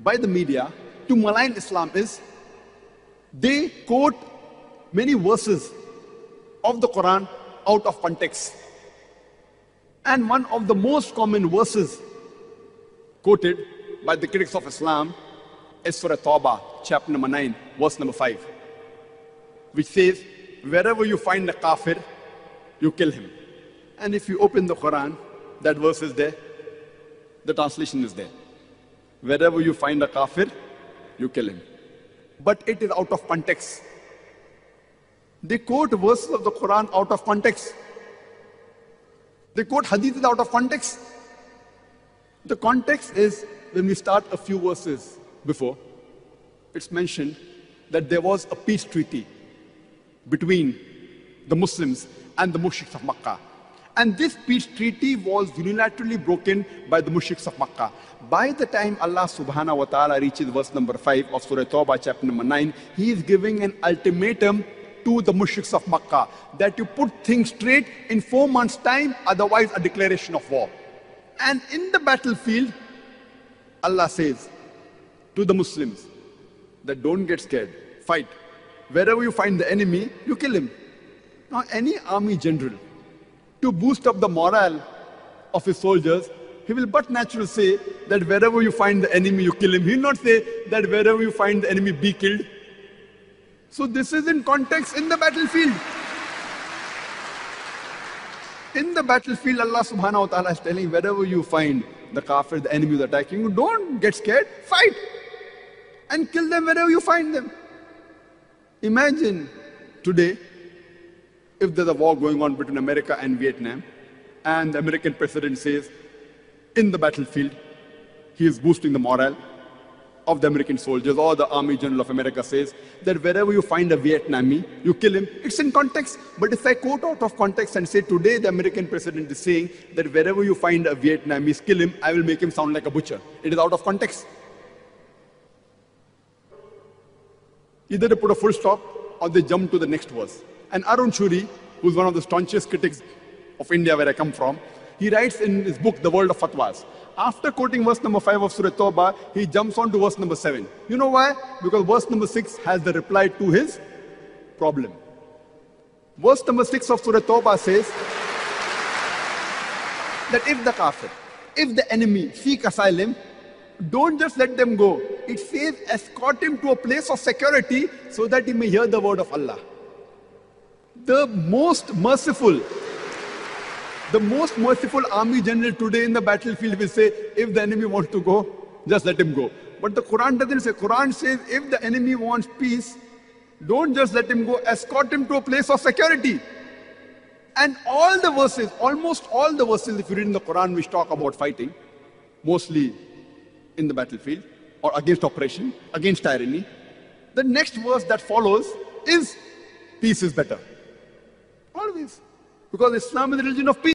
by the media to malign Islam is they quote many verses of the Quran out of context. And one of the most common verses quoted by the critics of Islam is Surah Tawbah, chapter number 9, verse number 5, which says, wherever you find a kafir, you kill him. And if you open the Quran, that verse is there, the translation is there. Wherever you find a kafir, you kill him. But it is out of context. They quote verses of the Quran out of context. They quote hadiths out of context. The context is when we start a few verses before, it's mentioned that there was a peace treaty between the Muslims and the mushriks of Makkah. And this peace treaty was unilaterally broken by the mushriks of Makkah. By the time Allah subhanahu wa ta'ala reaches verse number 5 of Surah Tawbah, chapter number 9, He is giving an ultimatum to the mushriks of Makkah that you put things straight in 4 months' time, otherwise a declaration of war. And in the battlefield, Allah says to the Muslims that don't get scared, fight. Wherever you find the enemy, you kill him. Now, any army general, to boost up the morale of his soldiers, he will but naturally say that wherever you find the enemy, you kill him. He will not say that wherever you find the enemy, be killed. So this is in context in the battlefield. In the battlefield, Allah subhanahu wa ta'ala is telling, wherever you find the kafir, the enemy is attacking you, don't get scared, fight. And kill them wherever you find them. Imagine today, if there's a war going on between America and Vietnam, and the American president says, in the battlefield, he is boosting the morale of the American soldiers, or the Army General of America says that wherever you find a Vietnamese, you kill him. It's in context. But if I quote out of context and say today the American president is saying that wherever you find a Vietnamese, kill him, I will make him sound like a butcher. It is out of context. Either they put a full stop or they jump to the next verse. And Arun Shuri, who's one of the staunchest critics of India where I come from, he writes in his book, The World of Fatwas. After quoting verse number 5 of Surah Tawbah, he jumps on to verse number 7. You know why? Because verse number 6 has the reply to his problem. Verse number 6 of Surah Tawbah says that if the kafir, if the enemy seek asylum, don't just let them go. It says escort him to a place of security so that he may hear the word of Allah. The most merciful army general today in the battlefield will say, if the enemy wants to go, just let him go. But the Quran doesn't say. Quran says, if the enemy wants peace, don't just let him go, escort him to a place of security. And all the verses, almost all the verses, if you read in the Quran, which talk about fighting, mostly in the battlefield, or against oppression, against tyranny, the next verse that follows is, peace is better. Always. Because Islam is the religion of peace.